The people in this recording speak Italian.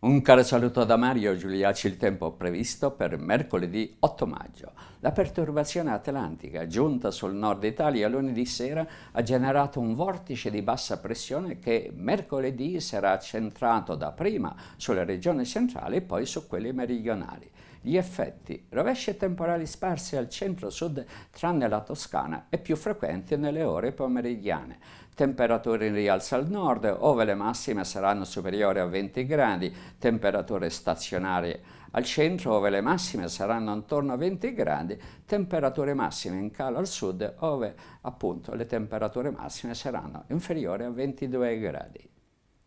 Un caro saluto da Mario Giuliacci, il tempo previsto per mercoledì 8 maggio. La perturbazione atlantica giunta sul nord Italia lunedì sera ha generato un vortice di bassa pressione che mercoledì sarà centrato dapprima sulle regioni centrali e poi su quelle meridionali. Gli effetti, rovesci e temporali sparsi al centro-sud tranne la Toscana e più frequenti nelle ore pomeridiane. Temperature in rialzo al nord, ove le massime saranno superiori a 20 gradi, temperature stazionarie al centro, ove le massime saranno intorno a 20 gradi, temperature massime in calo al sud, ove appunto le temperature massime saranno inferiori a 22 gradi.